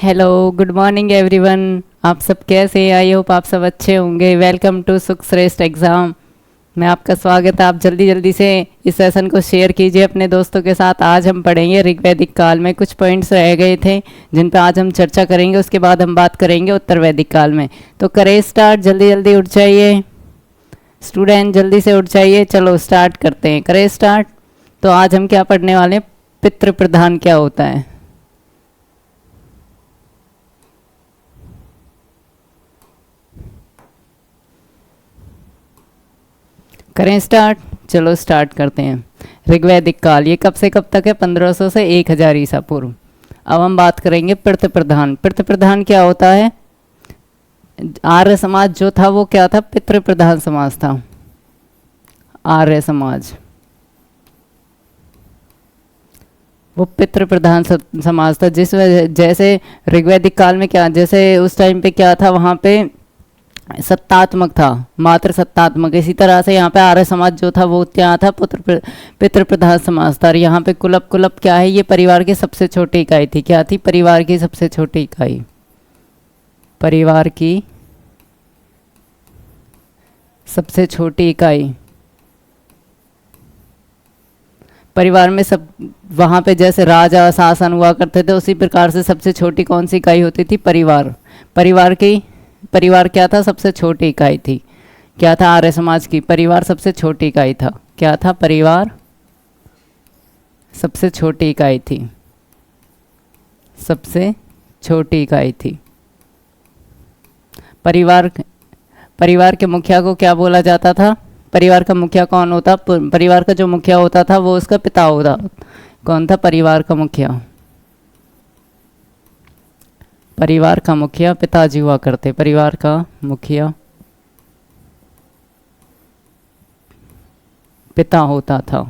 Hello, good morning everyone. आप सब कैसे हैं? आई होप आप सब अच्छे होंगे। वेलकम टू सुख श्रेष्ठ एग्ज़ाम में आपका स्वागत है। आप जल्दी जल्दी से इस सेशन को शेयर कीजिए अपने दोस्तों के साथ। आज हम पढ़ेंगे ऋग्वैदिक काल में। कुछ पॉइंट्स रह गए थे जिन पर आज हम चर्चा करेंगे, उसके बाद हम बात करेंगे उत्तर वैदिक काल में। तो करें स्टार्ट। जल्दी जल्दी उठ जाइए स्टूडेंट, जल्दी से उठ जाइए। चलो स्टार्ट करते हैं, करें स्टार्ट। तो आज हम क्या पढ़ने वाले हैं? पितृ प्रधान क्या होता है। करें स्टार्ट। चलो स्टार्ट करते हैं। ऋग्वैदिक काल ये कब से कब तक है? 1500 से 1000 ईसा पूर्व। अब हम बात करेंगे पितृ प्रधान। पितृ प्रधान क्या होता है? आर्य समाज जो था वो क्या था? पितृ प्रधान समाज था। आर्य समाज वो पितृ प्रधान समाज था। जिस वजह जैसे ऋग्वैदिक काल में क्या, जैसे उस टाइम पे क्या था, वहाँ पे सत्तात्मक था, मात्र सत्तात्मक। इसी तरह से यहाँ पे आर्य समाज जो था वो क्या था? पितृ प्रधान समाज था। और यहाँ पे कुलप, कुलप क्या है? ये परिवार की सबसे छोटी इकाई थी। क्या थी? परिवार की सबसे छोटी इकाई। परिवार की सबसे छोटी इकाई। परिवार में सब, वहाँ पे जैसे राजा शासन हुआ करते थे, उसी प्रकार से सबसे छोटी कौन सी इकाई होती थी? परिवार। परिवार क्या था? सबसे छोटी इकाई थी। क्या था? आर्य समाज की परिवार सबसे छोटी इकाई था। क्या था? परिवार सबसे छोटी इकाई थी। सबसे छोटी इकाई थी। परिवार के मुखिया को क्या बोला जाता था? परिवार का मुखिया कौन होता? परिवार का जो मुखिया होता था वो उसका पिता होता। कौन था परिवार का मुखिया? परिवार का मुखिया पिताजी हुआ करते। परिवार का मुखिया पिता होता था।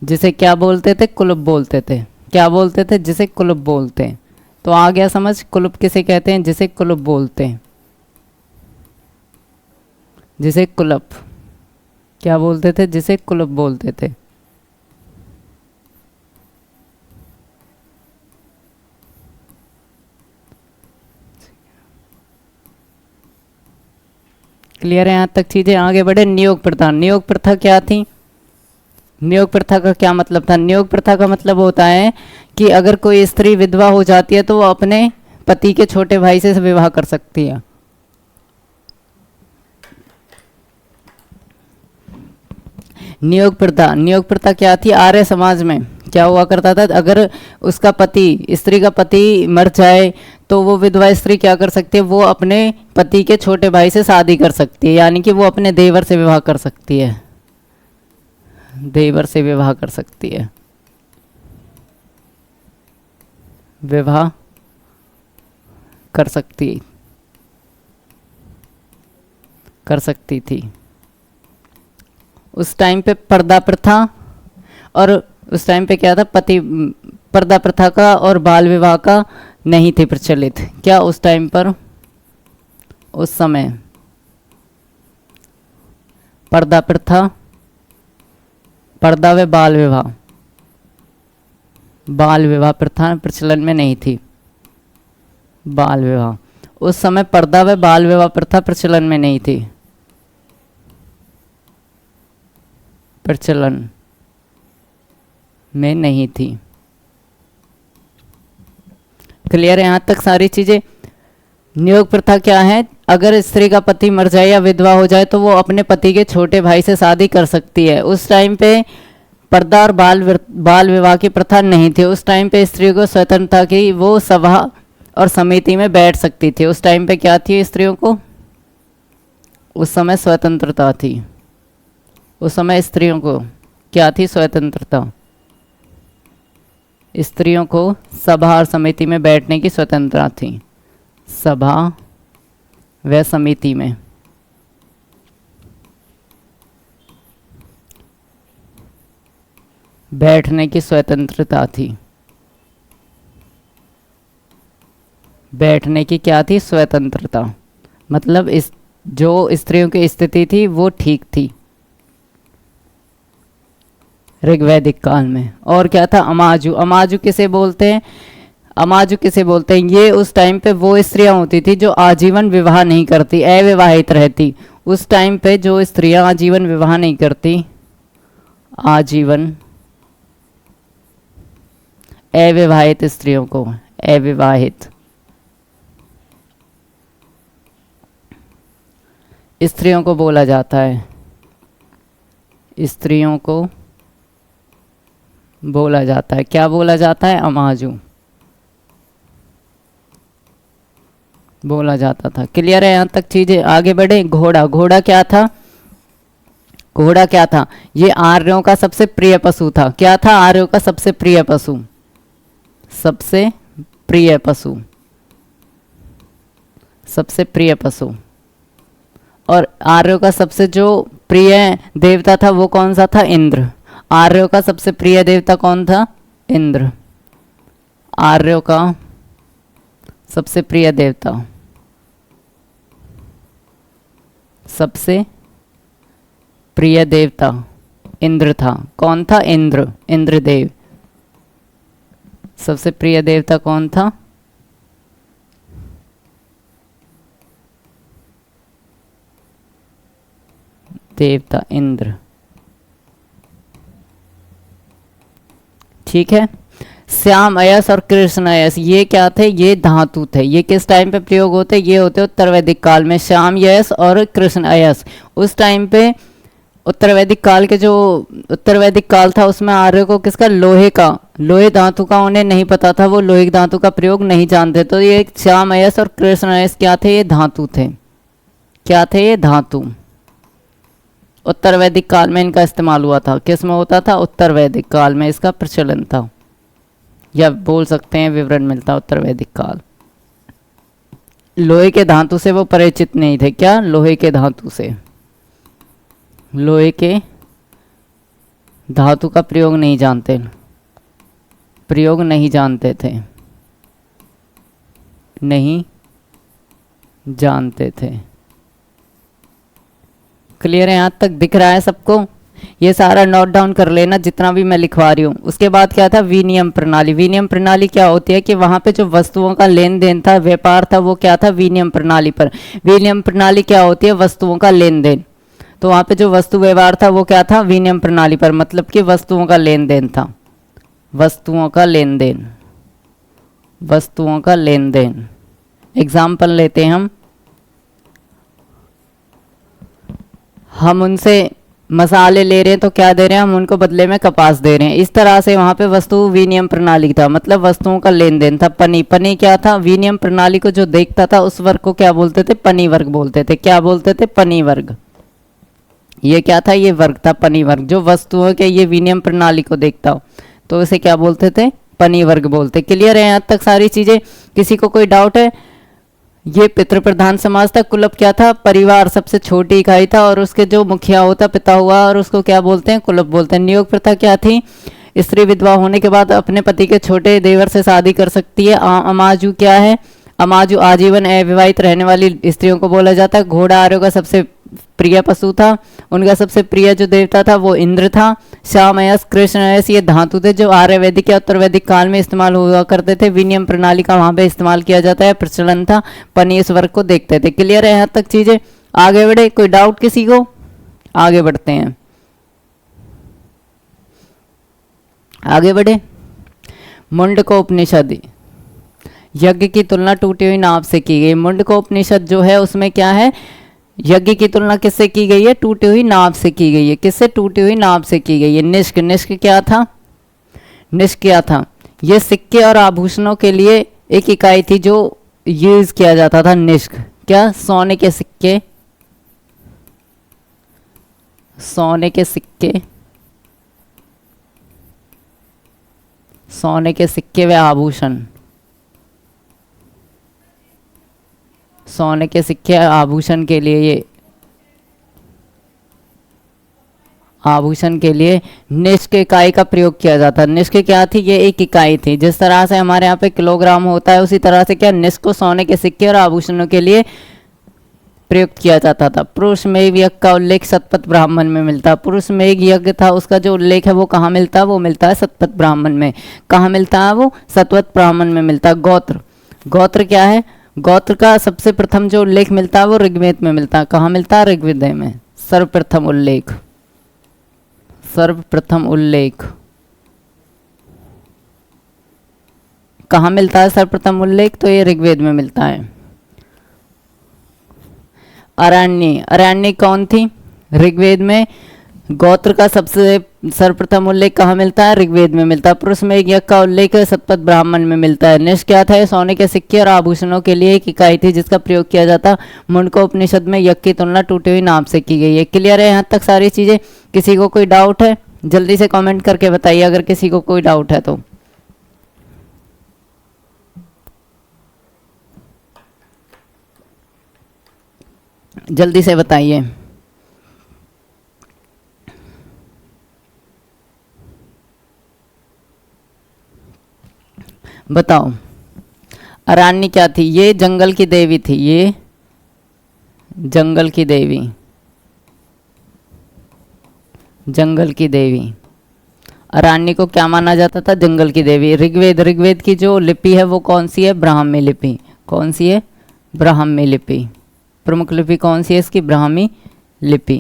जिसे क्या बोलते थे? कुलुप बोलते थे। क्या बोलते थे? जिसे कुलुप बोलते हैं। तो आ गया समझ, कुलुप किसे कहते हैं? जिसे कुलुप बोलते हैं। जिसे कुलुप क्या बोलते थे? जिसे कुलुप बोलते थे। क्लियर है यहाँ तक चीजें? आगे बढ़े। नियोग प्रथा। नियोग प्रथा क्या थी? नियोग प्रथा का क्या मतलब था? नियोग प्रथा का मतलब होता है कि अगर कोई स्त्री विधवा हो जाती है तो वो अपने पति के छोटे भाई से विवाह कर सकती है। नियोग प्रथा क्या थी? आर्य समाज में क्या हुआ करता था? अगर उसका पति, स्त्री का पति मर जाए तो वो विधवा स्त्री क्या कर सकती है? वो अपने पति के छोटे भाई से शादी कर सकती है, यानी कि वो अपने देवर से विवाह कर सकती है। देवर से विवाह कर सकती है। विवाह कर सकती थी। उस टाइम पे पर्दा प्रथा, और उस टाइम पे क्या था? पर्दा प्रथा का और बाल विवाह का नहीं थे प्रचलित। क्या उस टाइम पर, उस समय पर्दा प्रथा, पर्दा व बाल विवाह प्रथा प्रचलन में नहीं थी। बाल विवाह उस समय पर्दा व बाल विवाह प्रथा प्रचलन में नहीं थी। प्रचलन में नहीं थी। क्लियर है यहाँ तक सारी चीजें? नियोग प्रथा क्या है? अगर स्त्री का पति मर जाए या विधवा हो जाए तो वो अपने पति के छोटे भाई से शादी कर सकती है। उस टाइम पे पर्दा और बाल विवाह की प्रथा नहीं थी। उस टाइम पे स्त्रियों को स्वतंत्रता की, वो सभा और समिति में बैठ सकती थी। उस टाइम पे क्या थी स्त्रियों को? उस समय स्वतंत्रता थी। उस समय स्त्रियों को क्या थी? स्वतंत्रता। स्त्रियों को सभा और समिति में बैठने की स्वतंत्रता थी। सभा व समिति में बैठने की स्वतंत्रता थी। बैठने की क्या थी? स्वतंत्रता। मतलब इस जो स्त्रियों की स्थिति थी वो ठीक थी। ऋग्वैदिक काल में। और क्या था, अमाजु। अमाजु किसे बोलते हैं, अमाजु किसे बोलते हैं, ये उस टाइम पे वो स्त्रियां होती थी जो आजीवन विवाह नहीं करती, अविवाहित रहती। उस टाइम पे जो स्त्रियां आजीवन विवाह नहीं करती, आजीवन अविवाहित स्त्रियों को, अविवाहित स्त्रियों को बोला जाता है, स्त्रियों को बोला जाता है, क्या बोला जाता है, अमाजु बोला जाता था। क्लियर है यहाँ तक चीजें, आगे बढ़े। घोड़ा, घोड़ा क्या था, घोड़ा क्या था, ये आर्यों का सबसे प्रिय पशु था। क्या था, आर्यों का सबसे प्रिय पशु, सबसे प्रिय पशु, सबसे प्रिय पशु। और आर्यों का सबसे जो प्रिय देवता था वो कौन सा था, इंद्र। आर्यों का सबसे प्रिय देवता कौन था, इंद्र। आर्यों का सबसे प्रिय देवता, सबसे प्रिय देवता इंद्र था। कौन था, इंद्र, इंद्रदेव। सबसे प्रिय देवता कौन था, देवता इंद्र। ठीक है। श्याम अयस और कृष्ण अयस, ये क्या थे, ये धातु थे। ये किस टाइम पे प्रयोग होते, ये होते उत्तर वैदिक काल में। श्याम यस और कृष्ण अयस उस टाइम पे उत्तर वैदिक काल के, जो उत्तर वैदिक काल था उसमें आर्य को किसका, लोहे का, लोहे धातु का उन्हें नहीं पता था, वो लोहे धातु का प्रयोग नहीं जानते। तो ये श्याम अयस और कृष्ण अयस क्या थे, ये धातु थे। क्या थे, ये धातु। उत्तर वैदिक काल में इनका इस्तेमाल हुआ था। किस में होता था, उत्तर वैदिक काल में इसका प्रचलन था, या बोल सकते हैं विवरण मिलता उत्तर वैदिक काल। लोहे के धातु से वो परिचित नहीं थे। क्या, लोहे के धातु से, लोहे के धातु का प्रयोग नहीं जानते, प्रयोग नहीं जानते थे, नहीं जानते थे। क्लियर है, यहाँ तक दिख रहा है सबको। ये सारा नोट डाउन कर लेना जितना भी मैं लिखवा रही हूँ। उसके बाद क्या था, विनिमय प्रणाली। विनिमय प्रणाली क्या होती है कि वहाँ पे जो वस्तुओं का लेन देन था, व्यापार था, वो क्या था, विनिमय प्रणाली पर। विनिमय प्रणाली क्या होती है, वस्तुओं का लेन देन। तो वहाँ पे जो वस्तु व्यवहार था वो क्या था, विनिमय प्रणाली पर, मतलब कि वस्तुओं का लेन देन था, वस्तुओं का लेन देन, वस्तुओं का लेन देन। एग्जाम्पल लेते हैं हम उनसे मसाले ले रहे हैं तो क्या दे रहे हैं, हम उनको बदले में कपास दे रहे हैं। इस तरह से वहाँ पे वस्तु विनिमय प्रणाली था, मतलब वस्तुओं का लेन देन था। पनी, पनी क्या था, विनिमय प्रणाली को जो देखता था उस वर्ग को क्या बोलते थे, पनी वर्ग बोलते थे। क्या बोलते थे, पनी वर्ग। ये क्या था, ये वर्ग था पनी वर्ग, जो वस्तुओं के ये विनिमय प्रणाली को देखता हो तो इसे क्या बोलते थे, पनी वर्ग बोलते। क्लियर है यहाँ तक सारी चीजें, किसी को कोई डाउट है। ये पितृ प्रधान समाज था। कुलप क्या था, परिवार, सबसे छोटी इकाई था, और उसके जो मुखिया होता, पिता हुआ, और उसको क्या बोलते हैं, कुलप बोलते हैं। नियोग प्रथा क्या थी, स्त्री विधवा होने के बाद अपने पति के छोटे देवर से शादी कर सकती है। अमाजु क्या है, अमाजु आजीवन अविवाहित रहने वाली स्त्रियों को बोला जाता है। घोड़ा आर्यों का सबसे प्रिय पशु था, उनका सबसे प्रिय जो देवता था वो इंद्र था। श्यामयस, कृष्णयस ये धातु थे जो आर्य वैदिक या उत्तर वैदिक काल में इस्तेमाल हुआ करते थे। विनिमय प्रणाली का वहां पे इस्तेमाल किया जाता है, प्रचलन था। पनी इस वर्ग को देखते थे। क्लियर है यहाँ तक चीजें, आगे बढ़े, कोई डाउट किसी को, आगे बढ़ते हैं, आगे बढ़े। मुंडकोपनिषद, यज्ञ की तुलना टूटी हुई नाव से की गई। मुंडकोपनिषद जो है उसमें क्या है, यज्ञ की तुलना किससे की गई है, टूटी हुई नाव से की गई है। किससे, टूटी हुई नाव से की गई है। निष्क, निष्क क्या था, निष्क क्या था, ये सिक्के और आभूषणों के लिए एक इकाई थी जो यूज किया जाता था। निष्क क्या, सोने के सिक्के, सोने के सिक्के, सोने के सिक्के व आभूषण, सोने के सिक्के आभूषण के लिए, ये आभूषण के लिए निष्क इकाई का प्रयोग किया जाता। निष्क क्या थी, ये एक इकाई थी। जिस तरह से हमारे यहाँ पे किलोग्राम होता है उसी तरह से क्या, निष्क को सोने के सिक्के और आभूषणों के लिए प्रयुक्त किया जाता था। पुरुष मेघ यज्ञ का उल्लेख शतपथ ब्राह्मण में मिलता है। पुरुष मेघ यज्ञ था, उसका जो उल्लेख है वो कहाँ मिलता है? वो मिलता है शतपथ ब्राह्मण में। कहाँ मिलता है वो? शतपथ ब्राह्मण में मिलता है। गोत्र, गोत्र क्या है? गोत्र का सबसे प्रथम जो उल्लेख मिलता है वो ऋग्वेद में मिलता है। कहाँ मिलता है? ऋग्वेद में। सर्वप्रथम उल्लेख, सर्वप्रथम उल्लेख कहाँ मिलता है? सर्वप्रथम उल्लेख तो ये ऋग्वेद में मिलता है। अरण्य, अरण्य कौन थी? ऋग्वेद में। गोत्र का सबसे सर्वप्रथम उल्लेख कहाँ मिलता है? ऋग्वेद में मिलता है। पुरुष में एक यज्ञ का उल्लेख शतपथ ब्राह्मण में मिलता है। निष्ठ क्या था? सोने के सिक्के और आभूषणों के लिए एक इकाई थी जिसका प्रयोग किया जाता। मुंडको उपनिषद में यज्ञ की तुलना टूटी हुई नाप से की गई है। क्लियर है यहाँ तक सारी चीजें? किसी को कोई डाउट है? जल्दी से कमेंट करके बताइए अगर किसी को कोई डाउट है तो। जल्दी से बताइए। बताओ, अरण्य क्या थी? ये जंगल की देवी थी, ये जंगल की देवी, जंगल की देवी। अरण्य को क्या माना जाता था? जंगल की देवी। ऋग्वेद, ऋग्वेद की जो लिपि है वो कौन सी है? ब्राह्मी लिपि। कौन सी है? ब्राह्मी लिपि। प्रमुख लिपि कौन सी है इसकी? ब्राह्मी लिपि।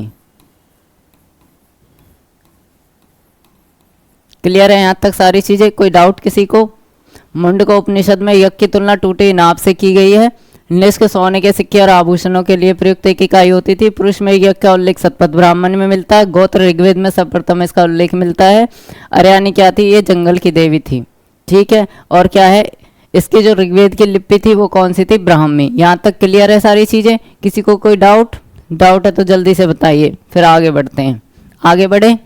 क्लियर है यहाँ तक सारी चीजें? कोई डाउट किसी को? मुंडको उपनिषद में यज्ञ की तुलना टूटी नाप से की गई है। निष्क सोने के सिक्के और आभूषणों के लिए प्रयुक्त एक इकाई होती थी। पुरुष में यज्ञ का उल्लेख शतपथ ब्राह्मण में मिलता है। गोत्र ऋग्वेद में सर्वप्रथम इसका उल्लेख मिलता है। अरण्य क्या थी? ये जंगल की देवी थी। ठीक है, और क्या है? इसकी जो ऋग्वेद की लिपि थी वो कौन सी थी? ब्राह्मी। यहाँ तक क्लियर है सारी चीजें? किसी को कोई डाउट? डाउट है तो जल्दी से बताइए, फिर आगे बढ़ते हैं। आगे बढ़े?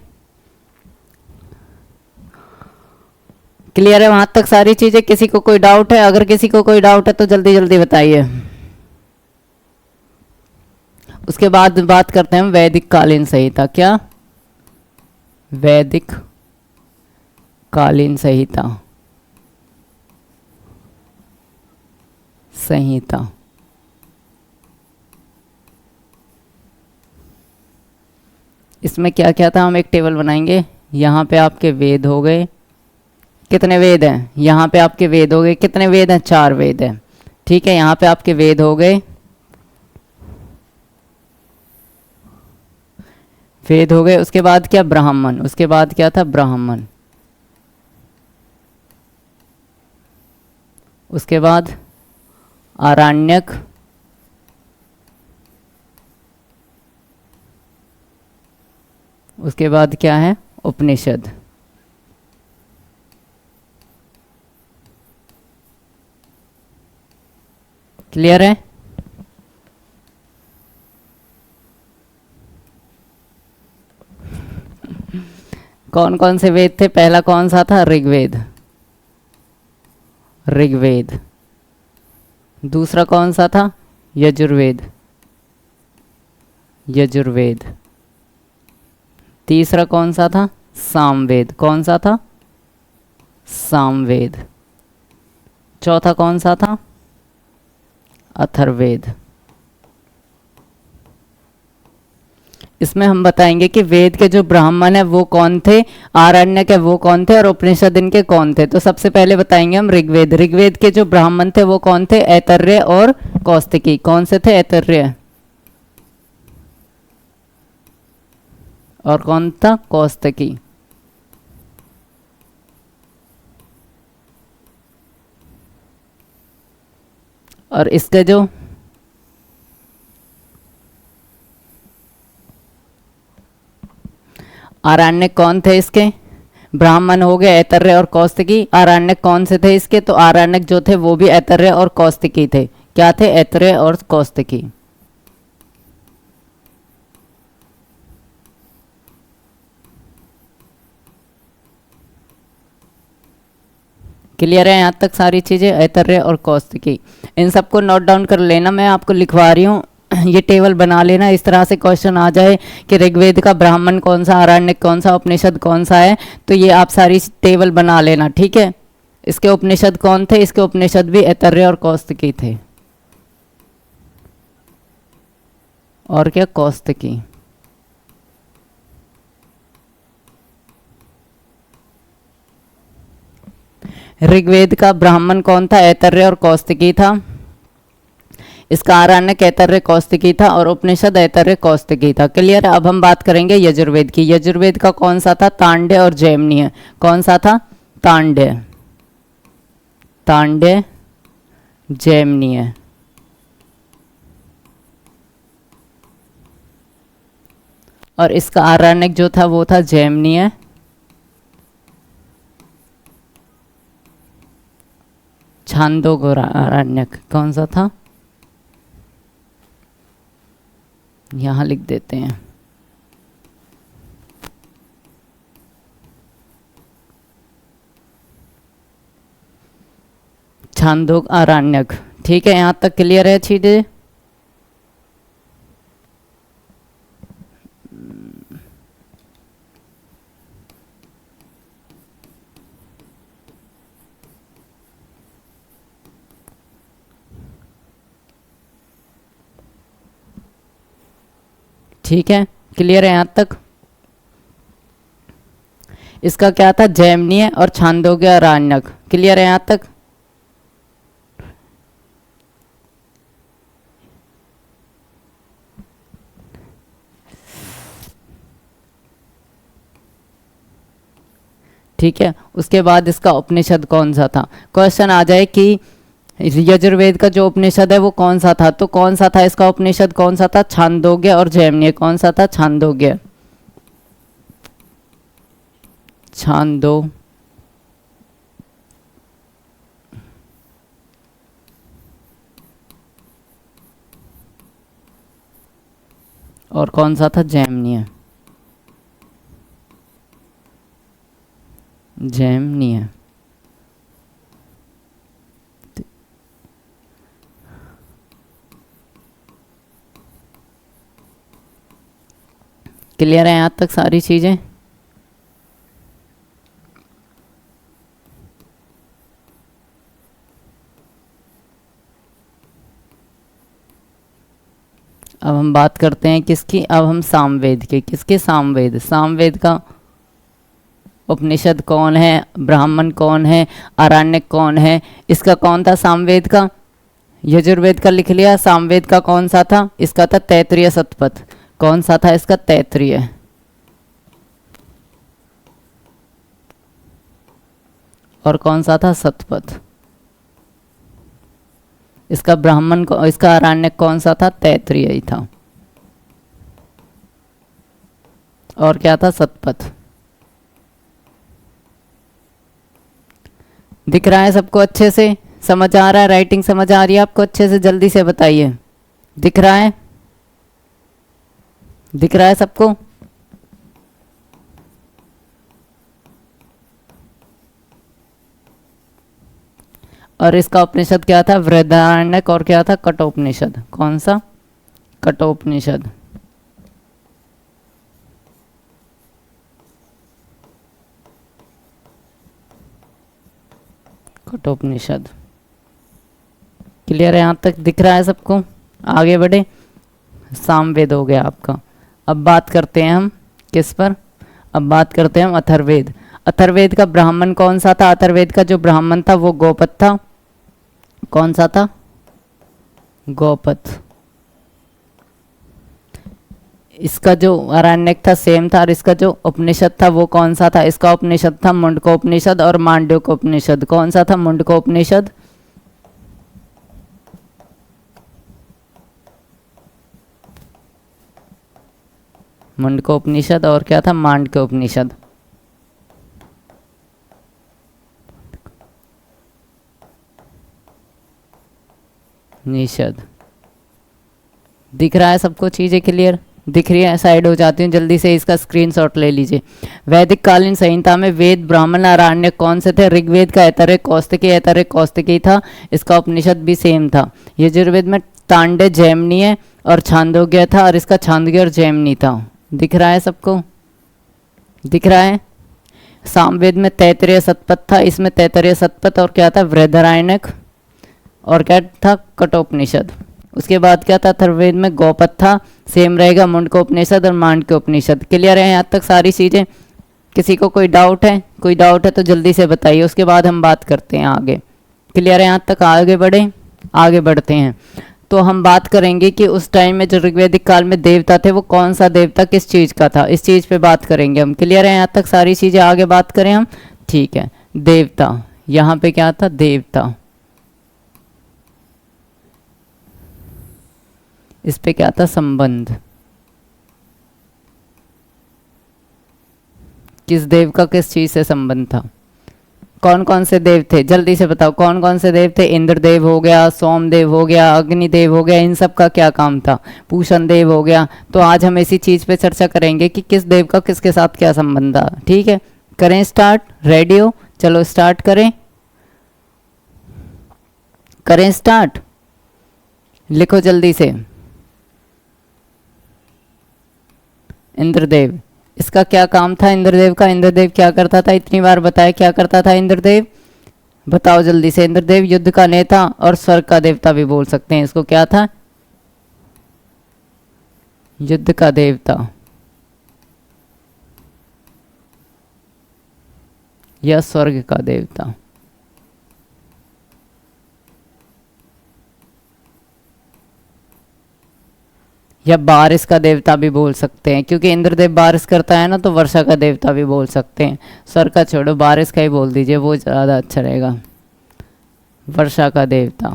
क्लियर है वहां तक सारी चीजें? किसी को कोई डाउट है? अगर किसी को कोई डाउट है तो जल्दी जल्दी बताइए। उसके बाद बात करते हैं वैदिक कालीन संहिता। क्या? वैदिक कालीन संहिता, संहिता। इसमें क्या क्या था? हम एक टेबल बनाएंगे। यहाँ पे आपके वेद हो गए। कितने वेद हैं? यहाँ पे आपके वेद हो गए। कितने वेद हैं? 4 वेद हैं। ठीक है, यहाँ पे आपके वेद हो गए, वेद हो गए। उसके बाद क्या? ब्राह्मण। उसके बाद क्या था? ब्राह्मण। उसके बाद आरण्यक। उसके बाद क्या है? उपनिषद। क्लियर है? कौन कौन से वेद थे? पहला कौन सा था? ऋग्वेद, ऋग्वेद। दूसरा कौन सा था? यजुर्वेद, यजुर्वेद। तीसरा कौन सा था? सामवेद। कौन सा था? सामवेद। चौथा कौन सा था? अथर्ववेद। इसमें हम बताएंगे कि वेद के जो ब्राह्मण है वो कौन थे, आरण्यक है वो कौन थे, और उपनिषद इनके कौन थे। तो सबसे पहले बताएंगे हम ऋग्वेद। ऋग्वेद के जो ब्राह्मण थे वो कौन थे? ऐतरेय और कौस्तिकी। कौन से थे? ऐतरेय और कौन था? कौस्तिकी। और इसके जो आरण्यक कौन थे? इसके ब्राह्मण हो गए ऐतरेय और कौस्तिकी। आरण्यक कौन से थे इसके? तो आरण्यक जो थे वो भी ऐतरेय और कौस्तिकी थे। क्या थे? ऐतरेय और कौस्तिकी। क्लियर है यहाँ तक सारी चीजें? ऐतरेय और कौस्तिकी। इन सबको नोट डाउन कर लेना, मैं आपको लिखवा रही हूँ। ये टेबल बना लेना, इस तरह से क्वेश्चन आ जाए कि ऋग्वेद का ब्राह्मण कौन सा, आरण्यक कौन सा, उपनिषद कौन सा है, तो ये आप सारी टेबल बना लेना। ठीक है? इसके उपनिषद कौन थे? इसके उपनिषद भी ऐतरेय और कौस्तिकी थे। और क्या कौस्तकी। ऋग्वेद का ब्राह्मण कौन था? ऐतरेय और कौस्तकी था। इसका आरण्यक ऐतरेय कौस्तकी था और उपनिषद ऐतरेय कौस्तकी था। क्लियर है। अब हम बात करेंगे यजुर्वेद की। यजुर्वेद का कौन सा था? तांड्य और जैमिनीय। कौन सा था? तांड्य, तांड्य, जैमिनीय। और इसका आरण्यक जो था वो था जैमिनीय। छांदोग और आरण्यक कौन सा था? यहां लिख देते हैं। छांदोग, आरण्यक। ठीक है, यहां तक क्लियर है चीजें? ठीक है, क्लियर है यहां तक? इसका क्या था? जैमिनीय और छांदोग्य आरण्यक। क्लियर है यहां तक? ठीक है, उसके बाद इसका उपनिषद कौन सा था? क्वेश्चन आ जाए कि यजुर्वेद का जो उपनिषद है वो कौन सा था, तो कौन सा था इसका उपनिषद? कौन सा था? छांदोग्य और जैमिनीय। कौन सा था? छांदोग्य, छांदो और कौन सा था? जैमिनीय, जैमिनीय। क्लियर है यहां तक सारी चीजें? अब हम बात करते हैं किसकी? अब हम सामवेद के। किसके? सामवेद। सामवेद का उपनिषद कौन है? ब्राह्मण कौन है? आरण्यक कौन है? इसका कौन था सामवेद का? यजुर्वेद का लिख लिया। सामवेद का कौन सा था? इसका था तैत्तिरीय शतपथ। कौन सा था इसका? तैत्तिरीय। और कौन सा था? शतपथ। इसका ब्राह्मण को, इसका आरण्यक कौन सा था? तैत्तिरीय ही था। और क्या था? शतपथ। दिख रहा है सबको अच्छे से? समझ आ रहा है? राइटिंग समझ आ रही है आपको अच्छे से? जल्दी से बताइए। दिख रहा है? दिख रहा है सबको? और इसका उपनिषद क्या था? बृहदारण्यक। और क्या था? कठोपनिषद। कौन सा? कठोपनिषद। कठोपनिषद। क्लियर है? यहां तक दिख रहा है सबको? आगे बढ़े। सामवेद हो गया आपका। अब बात करते हैं हम किस पर? अब बात करते हैं हम अथर्ववेद। अथर्ववेद का ब्राह्मण कौन सा था? अथर्ववेद का जो ब्राह्मण था वो गौपथ था। कौन सा था? गौपथ। इसका जो आरण्यक था सेम था। और इसका जो उपनिषद था वो कौन सा था? इसका उपनिषद था मुंडकोपनिषद और मांडव्योकोपनिषद। कौन सा था? मुंडकोपनिषद। मुंडकोपनिषद। और क्या था? मांडव्योपनिषद। निषद। दिख रहा है सबको? चीजें क्लियर दिख रही है? साइड हो जाती हूँ, जल्दी से इसका स्क्रीनशॉट ले लीजिए। वैदिक कालीन संहिता में वेद, ब्राह्मण, आरण्यक कौन से थे? ऋग्वेद का ऐतरेय कौस्तुकी, ऐतरेय कौस्तुकी था। इसका उपनिषद भी सेम था। यजुर्वेद में तांड्य, जैमिनीय और छांदोग्य था। और इसका छांदोग्य और जैमिनी था। दिख रहा है सबको? दिख रहा है? सामवेद में तैत्तिरीय शतपथ था। इसमें तैत्तिरीय शतपथ और क्या था? बृहदारण्यक। और क्या था? कठोपनिषद। उसके बाद क्या था, अथर्ववेद में गौपद था, सेम रहेगा मुंडको उपनिषद और मांडक्य उपनिषद। क्लियर है यहाँ तक सारी चीज़ें? किसी को कोई डाउट है? कोई डाउट है तो जल्दी से बताइए, उसके बाद हम बात करते हैं आगे। क्लियर है यहाँ तक? आगे बढ़े, आगे बढ़ते हैं। तो हम बात करेंगे कि उस टाइम में जो ऋग्वैदिक काल में देवता थे वो कौन सा देवता किस चीज़ का था, इस चीज़ पे बात करेंगे हम। क्लियर है यहाँ तक सारी चीज़ें? आगे बात करें हम, ठीक है। देवता, यहाँ पे क्या था, देवता, इस पे क्या था, संबंध। किस देव का किस चीज से संबंध था? कौन कौन से देव थे, जल्दी से बताओ कौन कौन से देव थे? इंद्रदेव हो गया, सोमदेव हो गया, अग्निदेव हो गया, इन सब का क्या काम था? पूषण देव हो गया। तो आज हम इसी चीज पे चर्चा करेंगे कि किस देव का किसके साथ क्या संबंध था। ठीक है, करें स्टार्ट? रेडी हो? चलो स्टार्ट करें, करें स्टार्ट। लिखो जल्दी से। इंद्रदेव, इसका क्या काम था इंद्रदेव का? इंद्रदेव क्या करता था? इतनी बार बताया क्या करता था इंद्रदेव, बताओ जल्दी से। इंद्रदेव युद्ध का नेता और स्वर्ग का देवता भी बोल सकते हैं इसको। क्या था? युद्ध का देवता या स्वर्ग का देवता। या बारिश का देवता भी बोल सकते हैं, क्योंकि इंद्रदेव बारिश करता है ना, तो वर्षा का देवता भी बोल सकते हैं। स्वर्ग का छोड़ो, बारिश का ही बोल दीजिए, वो ज़्यादा अच्छा रहेगा। वर्षा का देवता,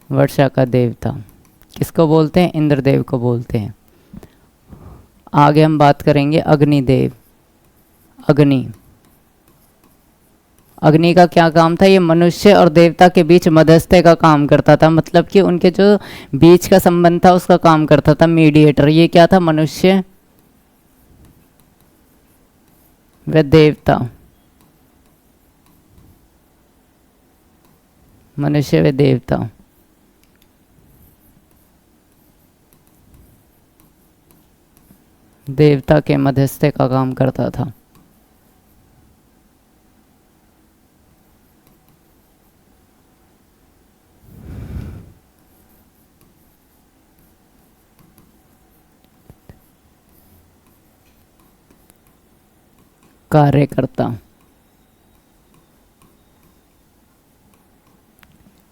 वर्षा का देवता किसको बोलते हैं? इंद्रदेव को बोलते हैं। आगे हम बात करेंगे अग्निदेव। अग्नि, अग्नि का क्या काम था? ये मनुष्य और देवता के बीच मध्यस्थता का काम करता था, मतलब कि उनके जो बीच का संबंध था उसका काम करता था, मीडिएटर। ये क्या था? मनुष्य व देवता, मनुष्य व देवता। देवता के मध्यस्थता का काम करता था। कार्यकर्ता।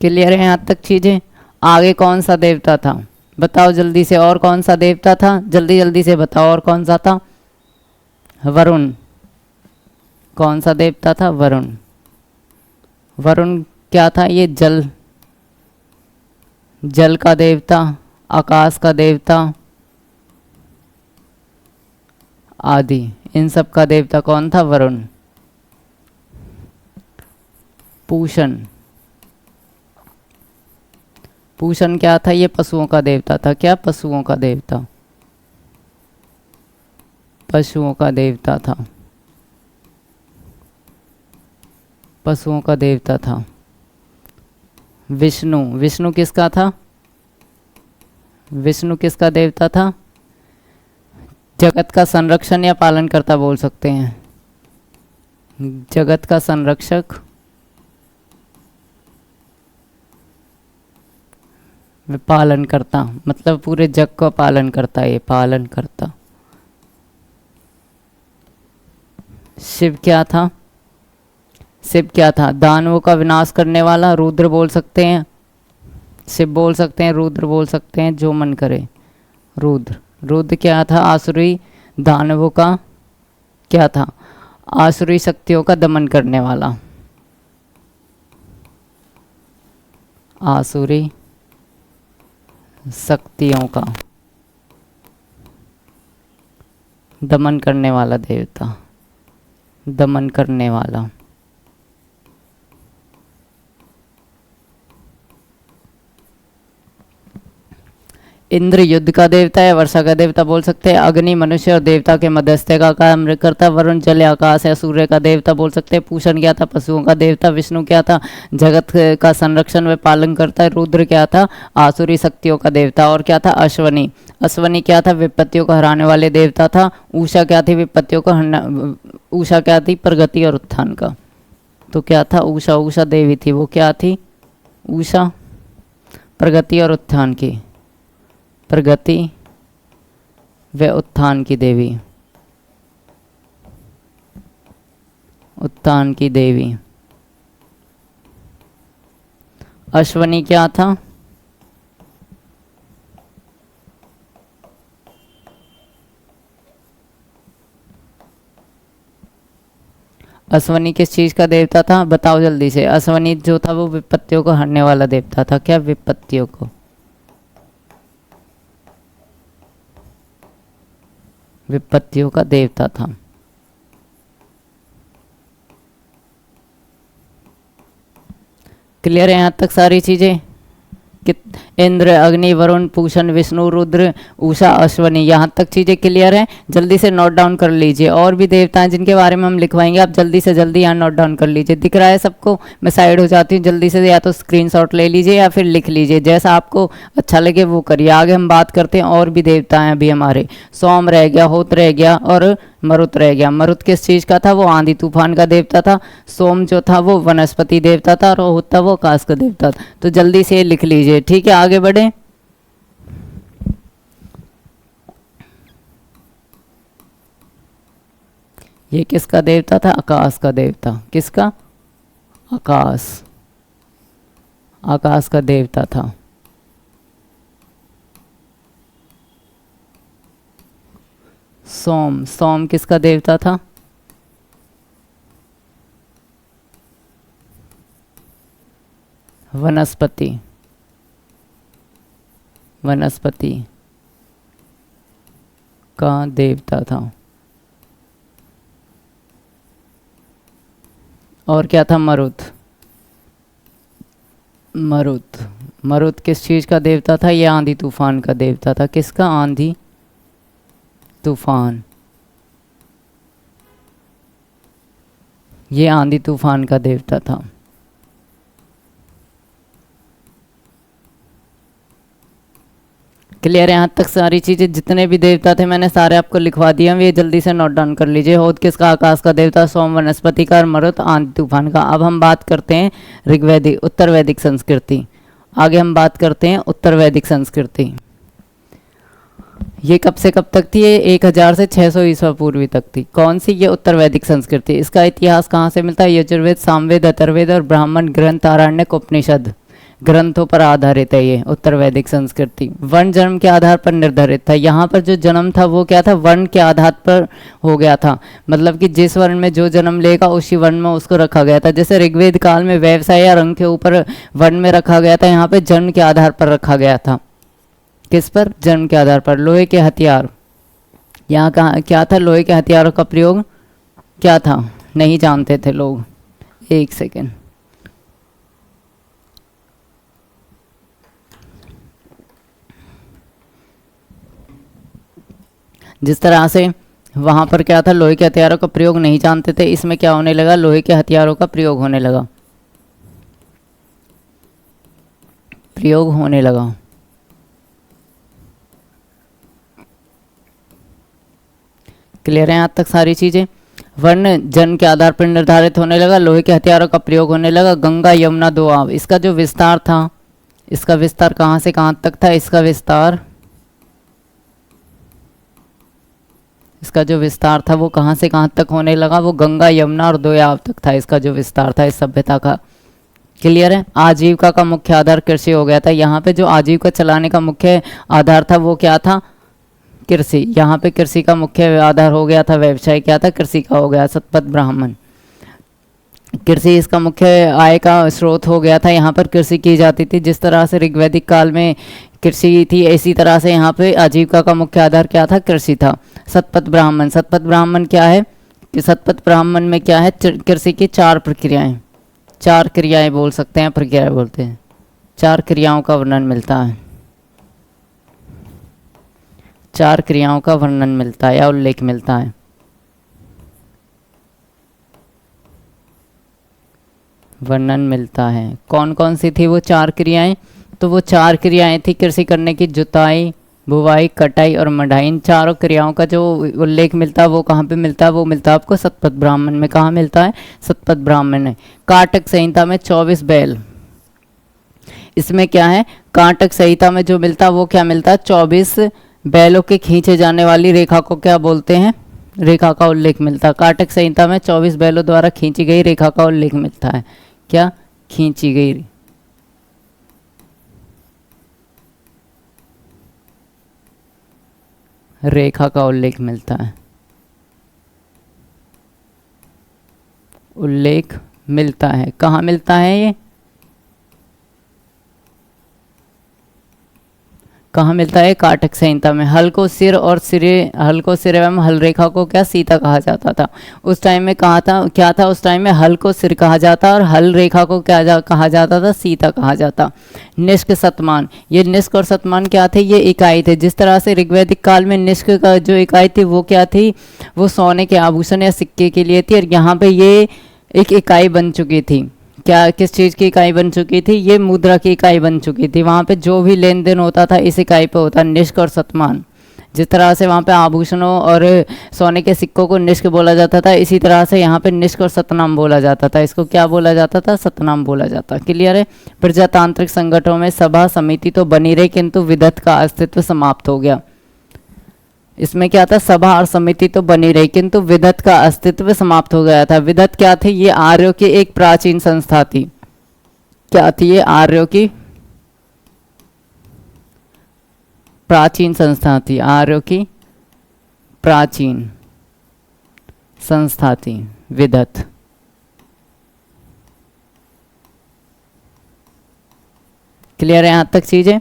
क्लियर है यहाँ तक चीजें? आगे कौन सा देवता था बताओ जल्दी से, और कौन सा देवता था? जल्दी जल्दी से बताओ, और कौन सा था? वरुण। कौन सा देवता था? वरुण। वरुण क्या था? ये जल, जल का देवता, आकाश का देवता आदि, इन सब का देवता कौन था? वरुण। पूषण, पूषण क्या था? ये पशुओं का देवता था। क्या? पशुओं का देवता, पशुओं का देवता था, पशुओं का देवता था। विष्णु, विष्णु किसका था? विष्णु किसका देवता था? जगत का संरक्षण या पालन करता बोल सकते हैं। जगत का संरक्षक व पालन करता, मतलब पूरे जग का पालन करता है, ये पालन करता। शिव क्या था? शिव क्या था? दानवों का विनाश करने वाला, रुद्र बोल सकते हैं, शिव बोल सकते हैं, रुद्र बोल सकते हैं, जो मन करे। रुद्र, रुद्र क्या था? आसुरी दानवों का क्या था? आसुरी शक्तियों का दमन करने वाला, आसुरी शक्तियों का दमन करने वाला देवता, दमन करने वाला। इंद्र युद्ध का देवता है, वर्षा का देवता बोल सकते हैं। अग्नि मनुष्य और देवता के मध्यस्थता का काम करता। वरुण जल आकाश या सूर्य का देवता बोल सकते हैं। पूषण क्या था? पशुओं का देवता। विष्णु क्या था? जगत का संरक्षण व पालन करता है। रुद्र क्या था? आसुरी शक्तियों का देवता। और क्या था? अश्वनी, अश्वनी क्या था? विपत्तियों को हराने वाले देवता था। उषा क्या थी? विपत्तियों को हरना, उषा क्या थी? प्रगति और उत्थान का। तो क्या था? उषा, उषा देवी थी, वो क्या थी? उषा प्रगति और उत्थान की, प्रगति व उत्थान की देवी, उत्थान की देवी। अश्वनी क्या था? अश्वनी किस चीज का देवता था? बताओ जल्दी से। अश्वनी जो था वो विपत्तियों को हरने वाला देवता था। क्या? विपत्तियों को, विपत्तियों का देवता था। क्लियर है यहाँ तक सारी चीजें? कि इंद्र, अग्नि, वरुण, पूषण, विष्णु, रुद्र, उषा, अश्वनी, यहाँ तक चीज़ें क्लियर हैं? जल्दी से नोट डाउन कर लीजिए। और भी देवता हैं जिनके बारे में हम लिखवाएंगे, आप जल्दी से जल्दी यहाँ नोट डाउन कर लीजिए। दिख रहा है सबको? मैं साइड हो जाती हूँ, जल्दी से या तो स्क्रीनशॉट ले लीजिए या फिर लिख लीजिए, जैसा आपको अच्छा लगे वो करिए। आगे हम बात करते हैं, और भी देवता हैं अभी हमारे। सोम रह गया, होत रह गया और मरुत रह गया। मरुत किस चीज़ का था? वो आंधी तूफान का देवता था। सोम जो था वो वनस्पति देवता था, और होत था वो आकाश का देवता था। तो जल्दी से लिख लीजिए, ठीक है? आगे बढ़े। ये किसका देवता था? आकाश का देवता। किसका? आकाश, आकाश का देवता था। सोम, सोम किसका देवता था? वनस्पति, वनस्पति का देवता था। और क्या था? मरुत, मरुत, मरुत किस चीज का देवता था? ये आंधी तूफान का देवता था। किसका? आंधी तूफान, ये आंधी तूफान का देवता था। क्लियर है यहाँ तक सारी चीजें? जितने भी देवता थे मैंने सारे आपको लिखवा दिए हैं, ये जल्दी से नोट डाउन कर लीजिए। होत किसका? आकाश का देवता, सोम वनस्पति का, और मरुत आंधी तूफान का। अब हम बात करते हैं ऋग्वैदिक, उत्तर वैदिक संस्कृति। आगे हम बात करते हैं उत्तर वैदिक संस्कृति। ये कब से कब तक थी? ये 1000 से 600 ईस्वी पूर्वी तक थी। कौन सी? ये उत्तर वैदिक संस्कृति। इसका इतिहास कहाँ से मिलता है? यजुर्वेद, सामवेद, अथर्ववेद और ब्राह्मण ग्रंथ, आरण्यक, उपनिषद ग्रंथों पर आधारित है। ये उत्तर वैदिक संस्कृति वर्ण जन्म के आधार पर निर्धारित था। यहाँ पर जो जन्म था वो क्या था? वर्ण के आधार पर हो गया था। मतलब कि जिस वर्ण में जो जन्म लेगा उसी वर्ण में उसको रखा गया था। जैसे ऋग्वेद काल में व्यवसाय या रंग के ऊपर वर्ण में रखा गया था, यहाँ पे जन्म के आधार पर रखा गया था। किस पर? जन्म के आधार पर। लोहे के हथियार, यहाँ कहाँ क्या था? लोहे के हथियारों का प्रयोग क्या था? नहीं जानते थे लोग। एक सेकेंड, जिस तरह से वहाँ पर क्या था? लोहे के हथियारों का प्रयोग नहीं जानते थे, इसमें क्या होने लगा? लोहे के हथियारों का प्रयोग होने लगा, प्रयोग होने लगा। क्लियर है यहाँ तक सारी चीजें? वर्ण जन्म के आधार पर निर्धारित होने लगा, लोहे के हथियारों का प्रयोग होने लगा। गंगा यमुना दोआब, इसका जो विस्तार था, इसका विस्तार कहाँ से कहाँ तक था? इसका विस्तार, इसका जो विस्तार था वो कहाँ से कहाँ तक होने लगा? वो गंगा यमुना और दोयाब तक था इसका जो विस्तार था इस सभ्यता का। क्लियर है? आजीविका का मुख्य आधार कृषि हो गया था। यहाँ पे जो आजीविका चलाने का मुख्य आधार था वो क्या था? कृषि। यहाँ पे कृषि का मुख्य आधार हो गया था। व्यवसाय क्या था? कृषि का हो गया। शतपथ ब्राह्मण, कृषि इसका मुख्य आय का स्रोत हो गया था। यहाँ पर कृषि की जाती थी। जिस तरह से ऋग्वैदिक काल में कृषि थी, इसी तरह से यहाँ पे आजीविका का मुख्य आधार क्या था? कृषि था। शतपथ ब्राह्मण, शतपथ ब्राह्मण क्या है कि शतपथ ब्राह्मण में क्या है? कृषि की 4 प्रक्रियाएं, 4 क्रियाएं बोल सकते हैं, प्रक्रिया बोलते हैं। 4 क्रियाओं का वर्णन मिलता है, 4 क्रियाओं का वर्णन मिलता है या उल्लेख मिलता है। वर्णन मिलता है। कौन कौन सी थी वो 4 क्रियाएं? तो वो 4 क्रियाएं थी कृषि करने की, जुताई, बुवाई, कटाई और मढ़ाई। इन चारों क्रियाओं का जो उल्लेख मिलता है वो कहाँ पे मिलता है? वो मिलता है आपको शतपथ ब्राह्मण में। कहाँ मिलता है? शतपथ ब्राह्मण में। काटक संहिता में 24 बैल, इसमें क्या है, कांटक संहिता में जो मिलता है वो क्या मिलता है, 24 बैलों के खींचे जाने वाली रेखा को क्या बोलते हैं, रेखा का उल्लेख मिलता है। कांटक संहिता में 24 बैलों द्वारा खींची गई रेखा का उल्लेख मिलता है। क्या, खींची गई रेखा का उल्लेख मिलता है, उल्लेख मिलता है। कहाँ मिलता है ये, कहाँ मिलता है, काटक संहिता में। हल को सिर और सिरे, हल को सिर एवं हल रेखा को क्या, सीता कहा जाता था। उस टाइम में कहा था, क्या था उस टाइम में, हल को सिर कहा जाता और हल रेखा को क्या कहा जाता था, सीता कहा जाता। निष्क शतमान, ये निष्क और शतमान क्या थे, ये इकाई थे। जिस तरह से ऋग्वैदिक काल में निष्क का जो इकाई थी वो क्या थी, वो सोने के आभूषण या सिक्के के लिए थी, और यहाँ पे ये एक इकाई बन चुकी थी। क्या, किस चीज़ की इकाई बन चुकी थी, ये मुद्रा की इकाई बन चुकी थी। वहाँ पे जो भी लेन देन होता था इस इकाई पे होता, निष्क और शतमान। जिस तरह से वहाँ पे आभूषणों और सोने के सिक्कों को निष्क बोला जाता था, इसी तरह से यहाँ पे निष्क और सतनाम बोला जाता था। इसको क्या बोला जाता था, सतनाम बोला जाता। क्लियर है। प्रजातांत्रिक संगठनों में सभा समिति तो बनी रही, किंतु विधत का अस्तित्व समाप्त हो गया। इसमें क्या था, सभा और समिति तो बनी रही, किंतु विधत का अस्तित्व समाप्त हो गया था। विधत क्या थी, ये आर्यों की एक प्राचीन संस्था थी। क्या थी ये, आर्यों की प्राचीन संस्था थी, आर्यों की प्राचीन संस्था थी विधत। क्लियर है यहां तक चीजें।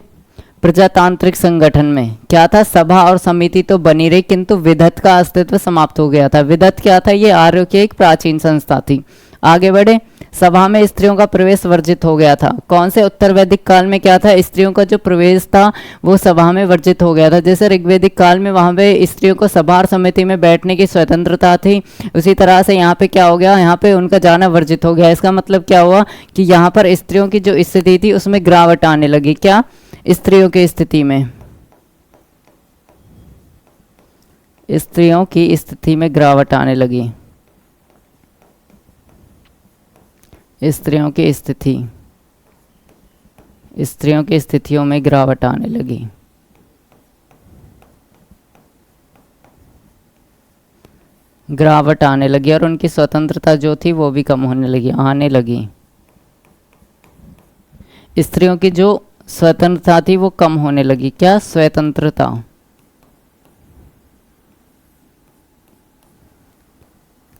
प्रजातांत्रिक संगठन में क्या था, सभा और समिति तो बनी रही, किंतु विधत का अस्तित्व समाप्त हो गया था। विधत क्या था, ये आर्यों की एक प्राचीन संस्था थी। आगे बढ़े, सभा में स्त्रियों का प्रवेश वर्जित हो गया था। कौन से, उत्तर वैदिक काल में क्या था, स्त्रियों का जो प्रवेश था वो सभा में वर्जित हो गया था। जैसे ऋग्वैदिक काल में वहां पे स्त्रियों को सभा और समिति में बैठने की स्वतंत्रता थी, उसी तरह से यहाँ पे क्या हो गया, यहाँ पे उनका जाना वर्जित हो गया। इसका मतलब क्या हुआ कि यहाँ पर स्त्रियों की जो स्थिति थी उसमें गिरावट आने लगी। क्या, स्त्रियों की स्थिति में, स्त्रियों की स्थिति में गिरावट आने लगी। स्त्रियों की स्थिति, स्त्रियों की स्थितियों में गिरावट आने लगी। गिरावट आने लगी और उनकी स्वतंत्रता जो थी वो भी कम होने लगी, आने लगी। स्त्रियों की जो स्वतंत्रता थी वो कम होने लगी। क्या, स्वतंत्रता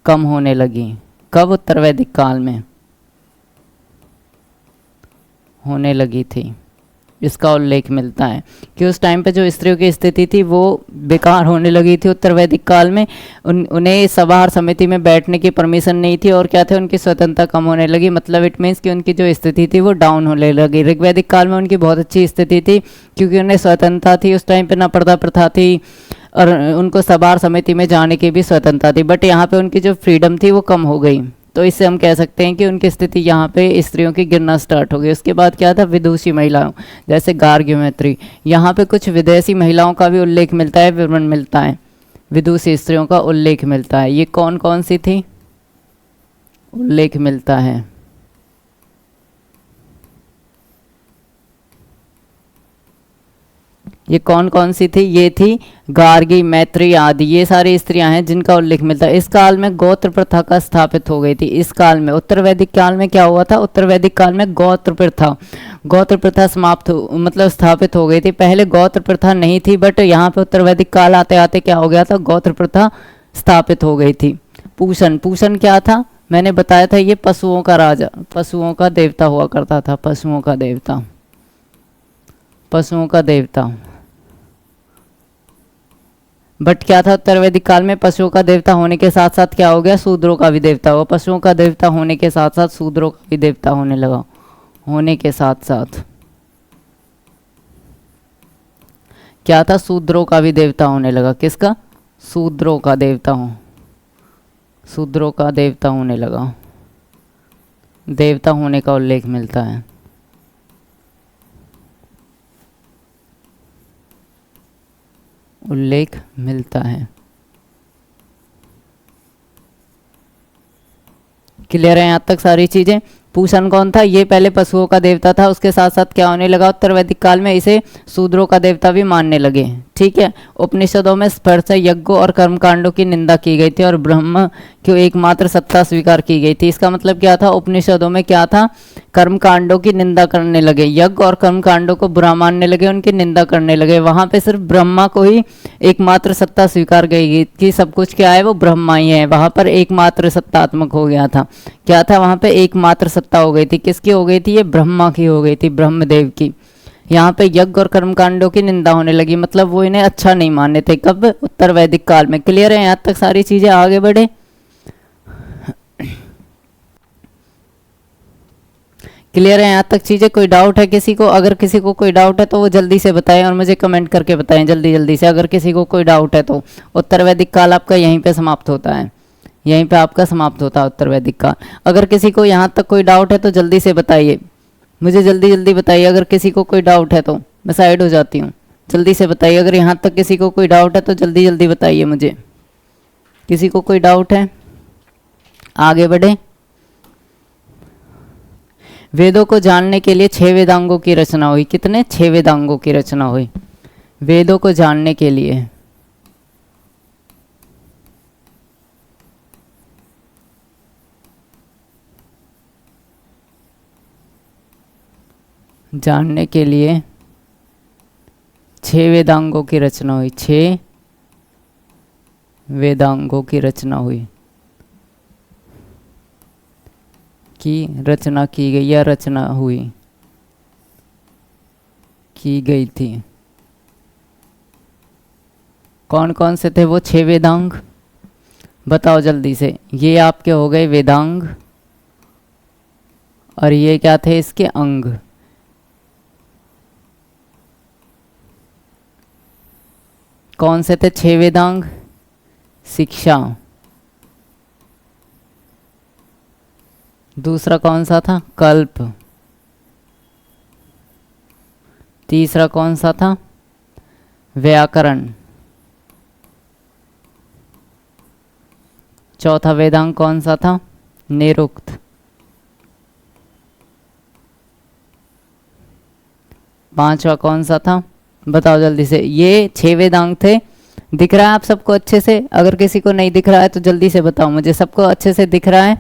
कम होने लगी। कब, उत्तर वैदिक काल में होने लगी थी। इसका उल्लेख मिलता है कि उस टाइम पे जो स्त्रियों की स्थिति थी वो बेकार होने लगी थी। उत्तर वैदिक काल में उन्हें सभा और समिति में बैठने की परमिशन नहीं थी, और क्या थे, उनकी स्वतंत्रता कम होने लगी। मतलब इट मीन्स कि उनकी जो स्थिति थी वो डाउन होने लगी। ऋग्वैदिक काल में उनकी बहुत अच्छी स्थिति थी, क्योंकि उन्हें स्वतंत्रता थी। उस टाइम पे ना पर्दा प्रथा थी और उनको सभा और समिति में जाने की भी स्वतंत्रता थी, बट यहाँ पे उनकी जो फ्रीडम थी वो कम हो गई। तो इससे हम कह सकते हैं कि उनकी स्थिति यहाँ पे स्त्रियों की गिरना स्टार्ट हो गई। उसके बाद क्या था, विदुषी महिलाओं, जैसे गार्ग्युमेत्री। यहाँ पे कुछ विदेशी महिलाओं का भी उल्लेख मिलता है, विवरण मिलता है, विदुषी स्त्रियों का उल्लेख मिलता है। ये कौन कौन सी थी, उल्लेख मिलता है। ये कौन कौन सी थी, ये थी गार्गी, मैत्री आदि, ये सारी स्त्रियां हैं जिनका उल्लेख मिलता है। इस काल में गोत्र प्रथा का स्थापित हो गई थी। इस काल में, उत्तर वैदिक काल में क्या हुआ था, उत्तर वैदिक काल में गोत्र प्रथा समाप्त मतलब स्थापित हो गई थी। पहले गोत्र प्रथा नहीं थी, बट यहाँ पे उत्तर वैदिक काल आते आते क्या हो गया था, गोत्र प्रथा स्थापित हो गई थी। पूषण, पूषण क्या था, मैंने बताया था, ये पशुओं का राजा, पशुओं का देवता हुआ करता था। पशुओं का देवता, पशुओं का देवता। बट क्या था, उत्तर वैदिक काल में पशुओं का देवता होने के साथ साथ क्या हो गया, शूद्रों का भी देवता हुआ। पशुओं का देवता होने के साथ साथ शूद्रों का भी देवता होने लगा। होने के साथ साथ क्या था, शूद्रों का भी देवता होने लगा। किसका, शूद्रों का देवता हो, शूद्रों का देवता होने लगा। देवता होने का उल्लेख मिलता है। उल्लेख मिलता है। क्लियर है यहाँ तक सारी चीजें। पूषण कौन था? ये पहले पशुओं का देवता था, उसके साथ साथ क्या होने लगा, उत्तर वैदिक काल में इसे शूद्रों का देवता भी मानने लगे। ठीक है। उपनिषदों में स्पर्श यज्ञों और कर्मकांडों की निंदा की गई थी और ब्रह्म की एकमात्र सत्ता स्वीकार की गई थी। इसका मतलब क्या था? उपनिषदों में क्या था? कर्मकांडों की निंदा करने लगे, यज्ञ और कर्मकांडों को बुरा मानने लगे, उनकी निंदा करने लगे। वहां पे सिर्फ ब्रह्मा को ही एकमात्र सत्ता स्वीकार गई कि सब कुछ क्या है, वो ब्रह्मा ही है। वहां पर एकमात्र सत्तात्मक हो गया था। क्या था वहां पे? एकमात्र सत्ता हो गई थी। किसकी हो गई थी? ये ब्रह्मा की हो गई थी, ब्रह्मदेव की। यहाँ पे यज्ञ और कर्मकांडों की निंदा होने लगी, मतलब वो इन्हें अच्छा नहीं मानते थे। कब? उत्तर वैदिक काल में। क्लियर है यहाँ तक सारी चीजें? आगे बढ़े। क्लियर है यहाँ तक चीजें? कोई डाउट है किसी को? अगर किसी को कोई डाउट है तो वो जल्दी से बताएं और मुझे कमेंट करके बताएं जल्दी जल्दी से, अगर किसी को कोई डाउट है तो। उत्तर वैदिक काल आपका यहीं पे समाप्त होता है, यहीं पे आपका समाप्त होता है उत्तर वैदिक काल। अगर किसी को यहाँ तक कोई डाउट है तो जल्दी से बताइए, मुझे जल्दी जल्दी बताइए। अगर किसी को कोई डाउट है तो मैं साइड हो जाती हूँ। जल्दी से बताइए, अगर यहाँ तक किसी को कोई डाउट है तो जल्दी जल्दी बताइए मुझे। किसी को कोई डाउट है? आगे बढ़े। वेदों को जानने के लिए 6 वेदांगों की रचना हुई। कितने? 6 वेदांगों की रचना हुई वेदों को जानने के लिए। जानने के लिए 6 वेदांगों की रचना हुई। 6 वेदांगों की रचना हुई, की रचना की गई या रचना हुई, की गई थी। कौन कौन से थे वो 6 वेदांग? बताओ जल्दी से। ये आपके हो गए वेदांग और ये क्या थे? इसके अंग। कौन से थे 6 वेदांग? शिक्षा। दूसरा कौन सा था? कल्प। तीसरा कौन सा था? व्याकरण। चौथा वेदांग कौन सा था? निरुक्त। पांचवा कौन सा था? बताओ जल्दी से। ये 6 वेदांग थे। दिख रहा है आप सबको अच्छे से? अगर किसी को नहीं दिख रहा है तो जल्दी से बताओ मुझे। सबको अच्छे से दिख रहा है?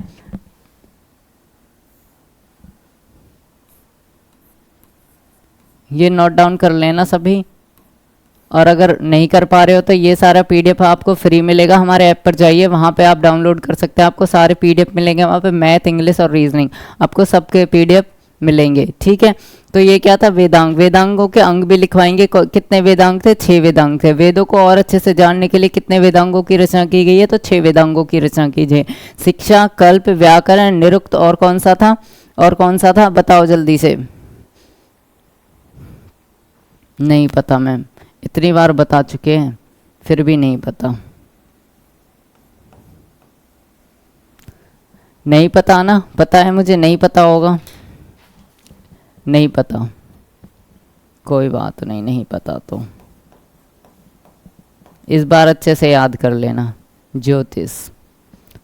ये नोट डाउन कर लेना सभी। और अगर नहीं कर पा रहे हो तो ये सारा पीडीएफ आपको फ्री मिलेगा। हमारे ऐप पर जाइए, वहाँ पे आप डाउनलोड कर सकते हैं। आपको सारे पीडीएफ मिलेंगे वहाँ पे, मैथ, इंग्लिश और रीजनिंग, आपको सबके पीडीएफ मिलेंगे। ठीक है। तो ये क्या था? वेदांग। वेदांगों के अंग भी लिखवाएंगे। कितने वेदांग थे? 6 वेदांग थे। वेदों को और अच्छे से जानने के लिए कितने वेदांगों की रचना की गई है? तो 6 वेदांगों की रचना की गई। शिक्षा, कल्प, व्याकरण, निरुक्त और कौन सा था? और कौन सा था? बताओ जल्दी से। नहीं पता मैम, इतनी बार बता चुके हैं फिर भी नहीं पता। नहीं पता ना? पता है मुझे, नहीं पता होगा। नहीं पता, कोई बात नहीं, नहीं पता तो इस बार अच्छे से याद कर लेना। ज्योतिष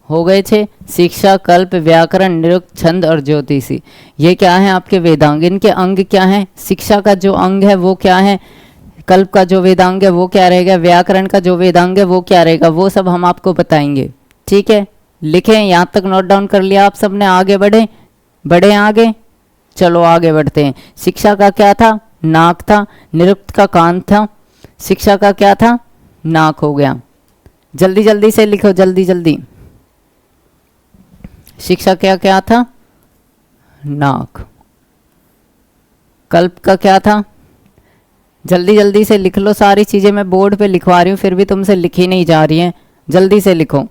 हो गए 6। शिक्षा, कल्प, व्याकरण, निरुक्त, छंद और ज्योतिषी, ये क्या है? आपके वेदांग। इनके अंग क्या है? शिक्षा का जो अंग है वो क्या है? कल्प का जो वेदांग है वो क्या रहेगा? व्याकरण का जो वेदांग है वो क्या रहेगा? वो सब हम आपको बताएंगे। ठीक है। लिखें, यहाँ तक नोट डाउन कर लिया आप सबने? आगे बढ़े, बढ़े आगे। चलो आगे बढ़ते हैं। शिक्षा का क्या था? नाक था। निरुक्त का कान था। शिक्षा का क्या था? नाक हो गया। जल्दी जल्दी से लिखो, जल्दी जल्दी। शिक्षा क्या क्या था? नाक। कल्प का क्या था? जल्दी जल्दी से लिख लो सारी चीजें। मैं बोर्ड पे लिखवा रही हूँ फिर भी तुमसे लिखी नहीं जा रही हैं, जल्दी से लिखो।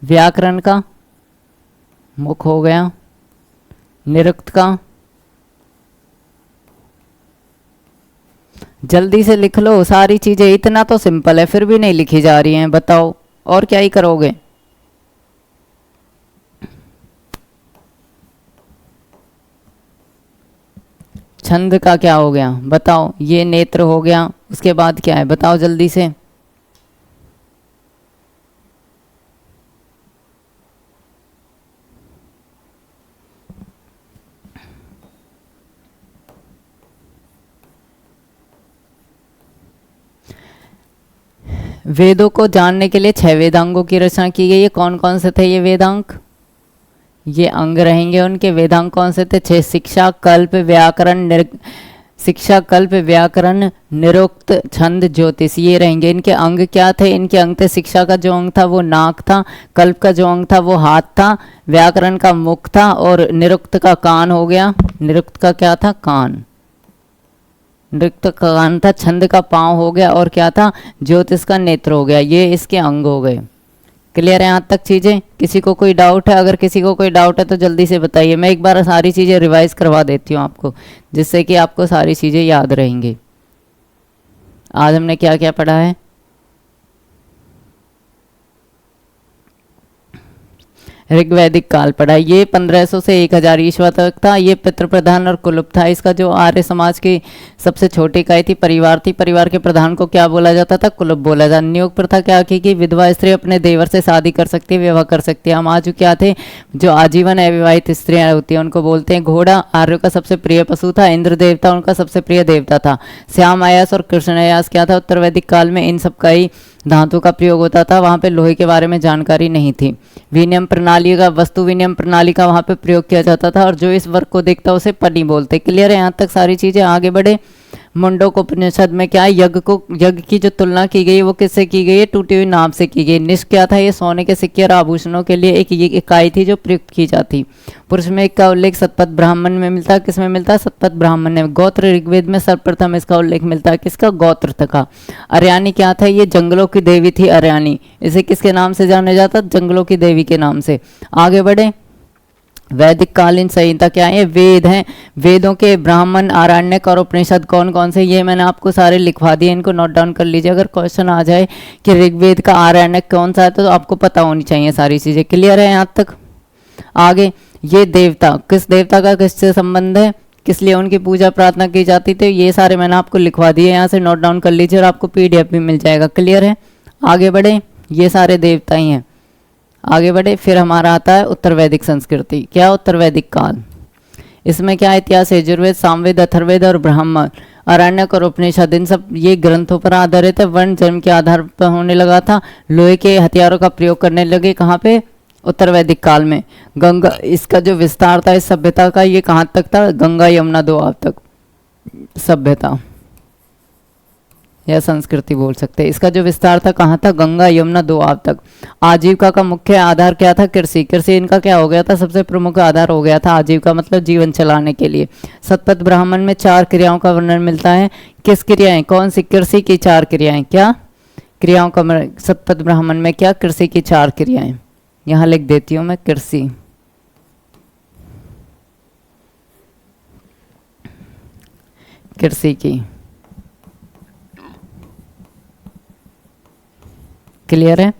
व्याकरण का मुख हो गया। निरुक्त का, जल्दी से लिख लो सारी चीजें। इतना तो सिंपल है फिर भी नहीं लिखी जा रही हैं, बताओ और क्या ही करोगे। छंद का क्या हो गया? बताओ। ये नेत्र हो गया। उसके बाद क्या है? बताओ जल्दी से। वेदों को जानने के लिए 6 वेदांगों की रचना की गई है। कौन कौन से थे ये वेदांग? ये अंग रहेंगे उनके। वेदांग कौन से थे? 6। शिक्षा, कल्प, व्याकरण, शिक्षा, कल्प, व्याकरण, निरुक्त, छंद, ज्योतिष, ये रहेंगे इनके अंग। क्या थे इनके अंग? थे शिक्षा का जो अंग था वो नाक था, कल्प का जो अंग था वो हाथ था, व्याकरण का मुख था और निरुक्त का कान हो गया। निरुक्त का क्या था? कान। निरुक्त का कान था। छंद का पांव हो गया और क्या था? ज्योतिष का नेत्र हो गया। ये इसके अंग हो गए। क्लियर है यहाँ तक चीज़ें? किसी को कोई डाउट है? अगर किसी को कोई डाउट है तो जल्दी से बताइए। मैं एक बार सारी चीज़ें रिवाइज करवा देती हूँ आपको, जिससे कि आपको सारी चीज़ें याद रहेंगी। आज हमने क्या क्या पढ़ा है? ऋग्वैदिक काल पढ़ा। ये 1500 से 1000 ईस्वी तक था। ये पितृ प्रधान और कुलुप था। इसका जो आर्य समाज की सबसे छोटी इकाई थी परिवार थी। परिवार के प्रधान को क्या बोला जाता था? कुलुप बोला जाता। नियोग प्रथा क्या की कि विधवा स्त्री अपने देवर से शादी कर सकती है, विवाह कर सकती है। हम आज क्या थे? जो आजीवन अविवाहित स्त्रियां होती हैं उनको बोलते हैं घोड़ा। आर्यों का सबसे प्रिय पशु था। इंद्र देवता उनका सबसे प्रिय देवता था। श्याम आयास और कृष्ण आयास क्या था? उत्तर वैदिक काल में इन सब का ही धातु का प्रयोग होता था। वहाँ पे लोहे के बारे में जानकारी नहीं थी। विनिमय प्रणाली का, वस्तु विनिमय प्रणाली का वहाँ पे प्रयोग किया जाता था और जो इस वर्क को देखता है उसे पनी बोलते। क्लियर है यहाँ तक सारी चीज़ें? आगे बढ़े। मुंडक उपनिषद में क्या है? यज्ञ की जो तुलना की गई है वो किससे की गई है? टूटी हुई नाव से की गई। निष्ठ क्या था? ये सोने के सिक्के और आभूषणों के लिए एक ये इकाई थी जो प्रयुक्त की जाती। पुरुष में का उल्लेख सतपथ ब्राह्मण में मिलता है। किसमें मिलता है? सतपथ ब्राह्मण में। गोत्र ऋग्वेद में सर्वप्रथम इसका उल्लेख मिलता है। किसका? गोत्र का। अर्यानी क्या था? ये जंगलों की देवी थी अर्यानी। इसे किसके नाम से जाना जाता? जंगलों की देवी के नाम से। आगे बढ़े। वैदिक कालीन संहिता क्या है? वेद हैं। वेदों के ब्राह्मण, आरण्यक और उपनिषद कौन कौन से? ये मैंने आपको सारे लिखवा दिए, इनको नोट डाउन कर लीजिए। अगर क्वेश्चन आ जाए कि ऋग्वेद का आरण्यक कौन सा है तो आपको पता होनी चाहिए सारी चीज़ें। क्लियर है यहाँ तक? आगे। ये देवता, किस देवता का किससे संबंध है, किस लिए उनकी पूजा प्रार्थना की जाती थी, ये सारे मैंने आपको लिखवा दिए। यहाँ से नोट डाउन कर लीजिए और आपको PDF भी मिल जाएगा। क्लियर है? आगे बढ़े। ये सारे देवता ही हैं। आगे बढ़े। फिर हमारा आता है उत्तर वैदिक संस्कृति। क्या? उत्तर वैदिक काल। इसमें क्या इतिहास है? यजुर्वेद, सामवेद, अथर्ववेद और ब्राह्मण, आरण्यक और उपनिषद, इन सब ये ग्रंथों पर आधारित है। वर्ण जन्म के आधार पर होने लगा था। लोहे के हथियारों का प्रयोग करने लगे। कहाँ पे? उत्तर वैदिक काल में। गंगा, इसका जो विस्तार था इस सभ्यता का, ये कहाँ तक था? गंगा यमुना दोआब तक सभ्यता या संस्कृति बोल सकते हैं। इसका जो विस्तार था कहाँ था? गंगा यमुना दोआब तक। आजीविका का मुख्य आधार क्या था? कृषि। कृषि इनका क्या हो गया था? सबसे प्रमुख आधार हो गया था। आजीविका मतलब जीवन चलाने के लिए। सतपथ ब्राह्मण में 4 क्रियाओं का वर्णन मिलता है। किस क्रियाएं? कौन सी? कृषि की 4 क्रियाएं। क्या क्रियाओं का? सतपथ ब्राह्मण में क्या? कृषि की 4 क्रियाएं। यहाँ लिख देती हूँ मैं, कृषि। कृषि की। क्लियर है?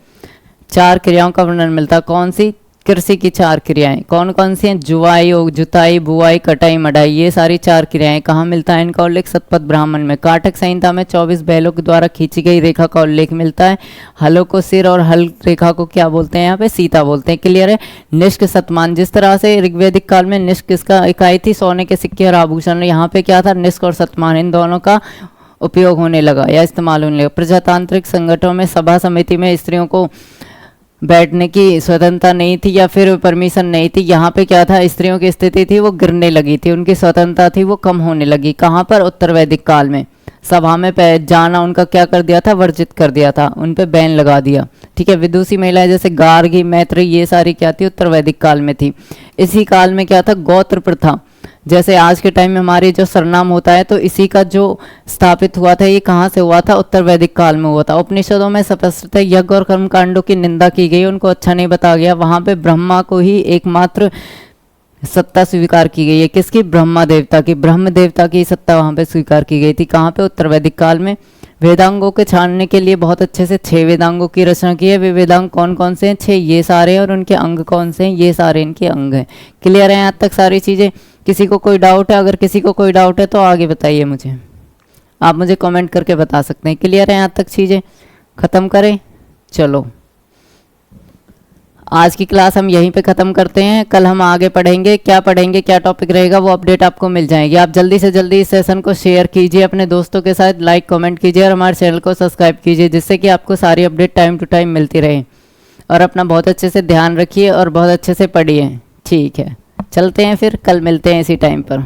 4 क्रियाओं का वर्णन मिलता। कौन सी? कृषि की 4 क्रियाएं। कौन कौन सी हैं? जुवाई, जुताई, बुआई, कटाई, मढ़ाई, ये सारी 4 क्रियाएं कहाँ मिलता है? इनका उल्लेख सतपथ ब्राह्मण में। काटक संहिता में 24 बैलों के द्वारा खींची गई रेखा का उल्लेख मिलता है। हलों को सिर और हल रेखा को क्या बोलते हैं? यहाँ पे सीता बोलते हैं। क्लियर है? निष्क, सतमान, जिस तरह से ऋग्वैदिक काल में निष्क किसका इकाई थी? सोने के सिक्के और आभूषण। यहाँ पे क्या था? निष्क और सतमान, इन दोनों का उपयोग होने लगा या इस्तेमाल होने लगा। प्रजातांत्रिक संगठनों में, सभा समिति में स्त्रियों को बैठने की स्वतंत्रता नहीं थी या फिर परमिशन नहीं थी। यहाँ पे क्या था? स्त्रियों की स्थिति थी वो गिरने लगी थी, उनकी स्वतंत्रता थी वो कम होने लगी। कहाँ पर? उत्तर वैदिक काल में। सभा में जाना उनका क्या कर दिया था? वर्जित कर दिया था, उन पे बैन लगा दिया। ठीक है? विदुषी महिलाएं जैसे गार्गी, मैत्री, ये सारी क्या थी? उत्तर वैदिक काल में थी। इसी काल में क्या था? गोत्र प्रथा। जैसे आज के टाइम में हमारी जो सरनाम होता है तो इसी का जो स्थापित हुआ था ये कहाँ से हुआ था? उत्तर वैदिक काल में हुआ था। उपनिषदों में स्पष्टतः यज्ञ और कर्म कांडों की निंदा की गई, उनको अच्छा नहीं बताया गया। वहाँ पे ब्रह्मा को ही एकमात्र सत्ता स्वीकार की गई है। किसकी? ब्रह्मा देवता की। ब्रह्म देवता की सत्ता वहाँ पे स्वीकार की गई थी। कहाँ पे? उत्तर वैदिक काल में। वेदांगों के छानने के लिए बहुत अच्छे से 6 वेदांगों की रचना की है। वे वेदांग कौन कौन से हैं? 6 ये सारे, और उनके अंग कौन से हैं? ये सारे इनके अंग हैं। क्लियर है यहाँ तक सारी चीज़ें? किसी को कोई डाउट है? अगर किसी को कोई डाउट है तो आगे बताइए मुझे, आप मुझे कमेंट करके बता सकते हैं। क्लियर है यहाँ तक चीज़ें? ख़त्म करें? चलो आज की क्लास हम यहीं पे ख़त्म करते हैं। कल हम आगे पढ़ेंगे, क्या टॉपिक रहेगा वो अपडेट आपको मिल जाएगी। आप जल्दी से जल्दी इस सेशन को शेयर कीजिए अपने दोस्तों के साथ, लाइक कमेंट कीजिए और हमारे चैनल को सब्सक्राइब कीजिए, जिससे कि आपको सारी अपडेट टाइम टू टाइम मिलती रहे। और अपना बहुत अच्छे से ध्यान रखिए और बहुत अच्छे से पढ़िए। ठीक है, चलते हैं फिर, कल मिलते हैं इसी टाइम पर।